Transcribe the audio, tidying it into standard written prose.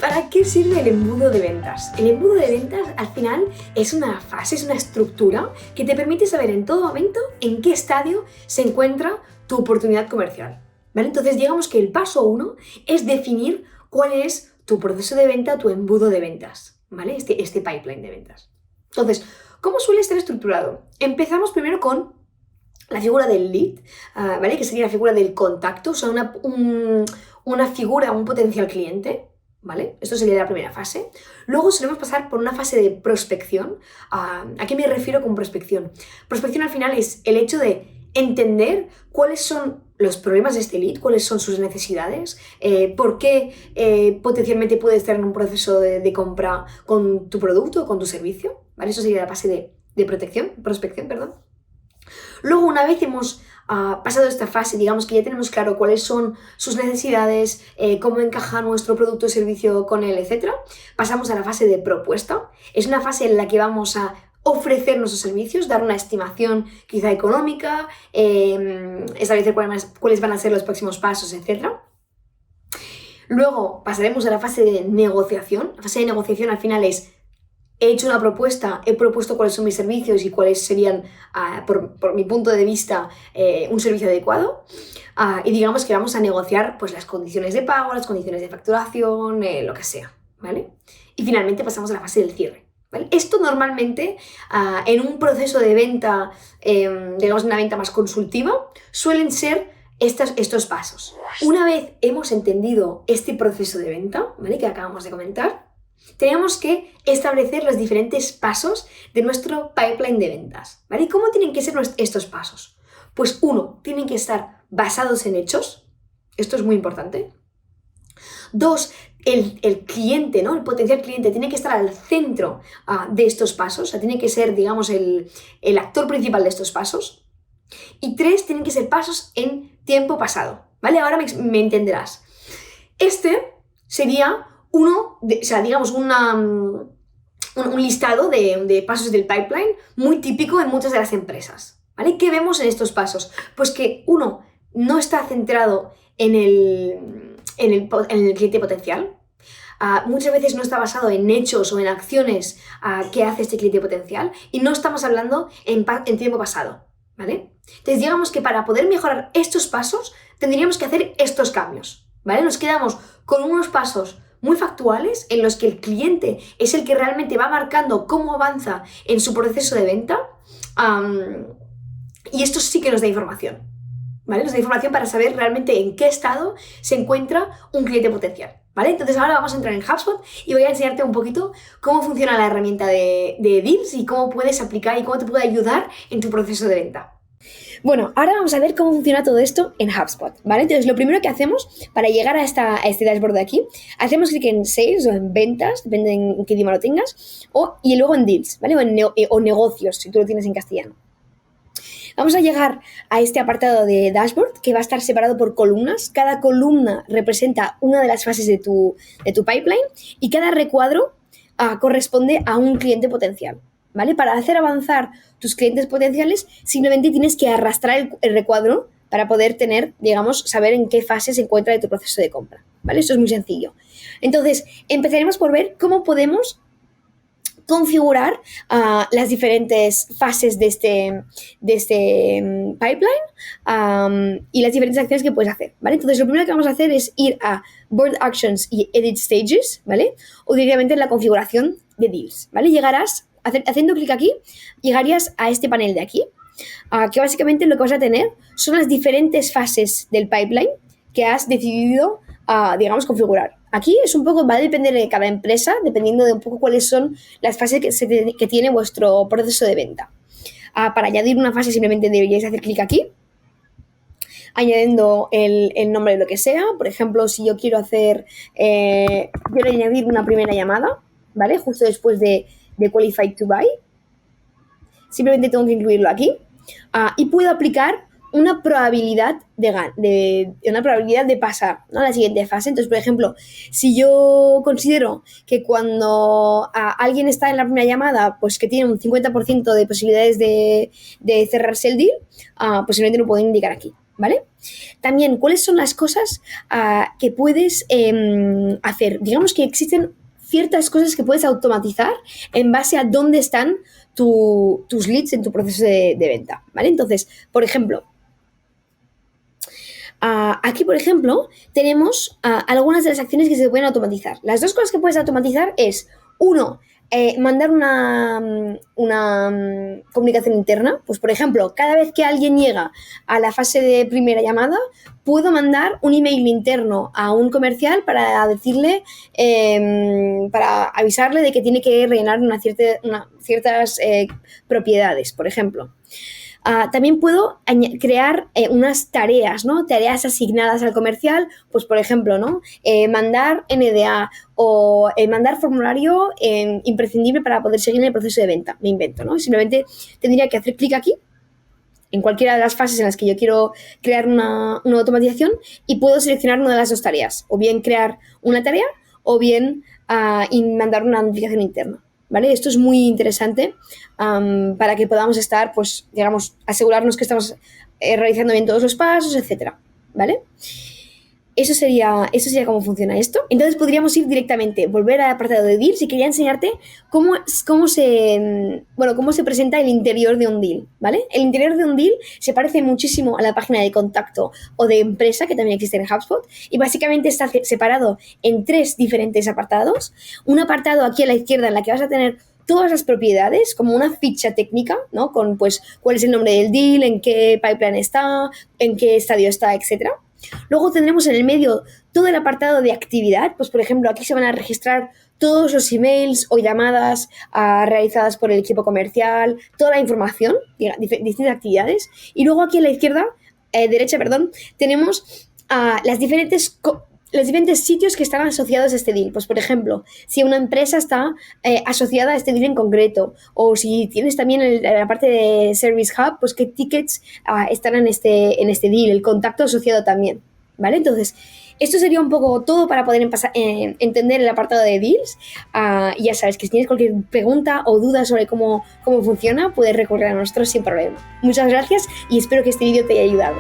¿Para qué sirve el embudo de ventas? El embudo de ventas al final es una fase, es una estructura que te permite saber en todo momento en qué estadio se encuentra tu oportunidad comercial, ¿vale? Entonces digamos que el paso 1 es definir cuál es tu proceso de venta, tu embudo de ventas, ¿vale? Este pipeline de ventas. Entonces, ¿cómo suele estar estructurado? Empezamos primero con la figura del lead, ¿vale? Que sería la figura del contacto, o sea, una figura, un potencial cliente, ¿vale? Esto sería la primera fase. Luego solemos pasar por una fase de prospección. ¿A qué me refiero con prospección? Prospección al final es el hecho de entender cuáles son los problemas de este lead, cuáles son sus necesidades, por qué potencialmente puede estar en un proceso de compra con tu producto o con tu servicio, ¿vale? Eso sería la fase de prospección, perdón. Luego, una vez hemos pasado esta fase, digamos que ya tenemos claro cuáles son sus necesidades, cómo encaja nuestro producto o servicio con él, etc., pasamos a la fase de propuesta. Es una fase en la que vamos a ofrecer nuestros servicios, dar una estimación quizá económica, establecer cuáles van a ser los próximos pasos, etc. Luego pasaremos a la fase de negociación. La fase de negociación al final es: he hecho una propuesta, he propuesto cuáles son mis servicios y cuáles serían, por mi punto de vista, un servicio adecuado. Y digamos que vamos a negociar pues, las condiciones de pago, las condiciones de facturación, lo que sea, ¿vale? Y finalmente pasamos a la fase del cierre, ¿vale? Esto normalmente, en un proceso de venta, digamos una venta más consultiva, suelen ser estos pasos. Una vez hemos entendido este proceso de venta, ¿vale? Que acabamos de comentar, tenemos que establecer los diferentes pasos de nuestro pipeline de ventas, ¿vale? ¿Y cómo tienen que ser estos pasos? Pues 1, tienen que estar basados en hechos. Esto es muy importante. 2, el cliente, ¿no? El potencial cliente tiene que estar al centro de estos pasos, o sea, tiene que ser, digamos, el actor principal de estos pasos. Y 3, tienen que ser pasos en tiempo pasado, ¿vale? Ahora me entenderás. Este sería digamos, un listado de pasos del pipeline muy típico en muchas de las empresas, ¿vale? ¿Qué vemos en estos pasos? Pues que uno no está centrado en el cliente potencial. Muchas veces no está basado en hechos o en acciones que hace este cliente potencial, y no estamos hablando en tiempo pasado, ¿vale? Entonces digamos que para poder mejorar estos pasos tendríamos que hacer estos cambios, ¿vale? Nos quedamos con unos pasos muy factuales en los que el cliente es el que realmente va marcando cómo avanza en su proceso de venta, y esto sí que nos da información, ¿vale? Nos da información para saber realmente en qué estado se encuentra un cliente potencial, ¿vale? Entonces ahora vamos a entrar en HubSpot y voy a enseñarte un poquito cómo funciona la herramienta de Deals y cómo puedes aplicar y cómo te puede ayudar en tu proceso de venta. Bueno, ahora vamos a ver cómo funciona todo esto en HubSpot, ¿vale? Entonces, lo primero que hacemos para llegar a este dashboard de aquí, hacemos clic en Sales o en Ventas, depende en qué idioma lo tengas, y luego en Deals, ¿vale? O Negocios, si tú lo tienes en castellano. Vamos a llegar a este apartado de Dashboard, que va a estar separado por columnas. Cada columna representa una de las fases de tu pipeline y cada recuadro corresponde a un cliente potencial, ¿vale? Para hacer avanzar tus clientes potenciales, simplemente tienes que arrastrar el recuadro para poder saber en qué fase se encuentra de tu proceso de compra, ¿vale? Esto es muy sencillo. Entonces, empezaremos por ver cómo podemos configurar las diferentes fases de este pipeline y las diferentes acciones que puedes hacer, ¿vale? Entonces, lo primero que vamos a hacer es ir a Board Actions y Edit Stages, ¿vale? O directamente en la configuración de Deals, ¿vale? Llegarás, haciendo clic aquí, llegarías a este panel de aquí, que básicamente lo que vas a tener son las diferentes fases del pipeline que has decidido, configurar. Aquí es un poco, va a depender de cada empresa, dependiendo de un poco cuáles son las fases que tiene vuestro proceso de venta. Para añadir una fase simplemente deberíais hacer clic aquí, añadiendo el nombre de lo que sea. Por ejemplo, si yo quiero añadir una primera llamada, ¿vale? Justo después de Qualified to Buy. Simplemente tengo que incluirlo aquí. Y puedo aplicar una probabilidad de pasar, ¿no?, a la siguiente fase. Entonces, por ejemplo, si yo considero que cuando alguien está en la primera llamada, pues que tiene un 50% de posibilidades de cerrarse el deal, pues simplemente lo puedo indicar aquí, ¿vale? También, ¿cuáles son las cosas que puedes hacer? Digamos que existen ciertas cosas que puedes automatizar en base a dónde están tus leads en tu proceso de venta, ¿vale? Entonces, por ejemplo, aquí, por ejemplo, tenemos algunas de las acciones que se pueden automatizar. Las dos cosas que puedes automatizar es, uno, mandar una comunicación interna. Pues, por ejemplo, cada vez que alguien llega a la fase de primera llamada, puedo mandar un email interno a un comercial para decirle, para avisarle de que tiene que rellenar ciertas propiedades, por ejemplo. También puedo crear unas tareas, ¿no? Tareas asignadas al comercial, pues por ejemplo, ¿no? Mandar NDA o mandar formulario imprescindible para poder seguir en el proceso de venta. Me invento, ¿no? Simplemente tendría que hacer clic aquí en cualquiera de las fases en las que yo quiero crear una automatización y puedo seleccionar una de las dos tareas, o bien crear una tarea o bien mandar una notificación interna. ¿Vale? Esto es muy interesante para que podamos estar, pues, digamos, asegurarnos que estamos realizando bien todos los pasos, etcétera, ¿vale? Eso sería cómo funciona esto. Entonces podríamos ir directamente, volver al apartado de deals y quería enseñarte cómo se presenta el interior de un deal, ¿vale? El interior de un deal se parece muchísimo a la página de contacto o de empresa que también existe en HubSpot y básicamente está separado en 3 diferentes apartados. Un apartado aquí a la izquierda en la que vas a tener todas las propiedades, como una ficha técnica, ¿no? Con, pues, cuál es el nombre del deal, en qué pipeline está, en qué estadio está, etcétera. Luego tendremos en el medio todo el apartado de actividad, pues por ejemplo aquí se van a registrar todos los emails o llamadas realizadas por el equipo comercial, toda la información, distintas actividades. Y luego aquí a la derecha, tenemos los diferentes sitios que están asociados a este deal. Pues por ejemplo, si una empresa está asociada a este deal en concreto, o si tienes también la parte de Service Hub, pues qué tickets están en este deal, el contacto asociado también, ¿vale? Entonces, esto sería un poco todo para poder entender el apartado de deals. Y ya sabes que si tienes cualquier pregunta o duda sobre cómo funciona, puedes recurrir a nosotros sin problema. Muchas gracias y espero que este vídeo te haya ayudado.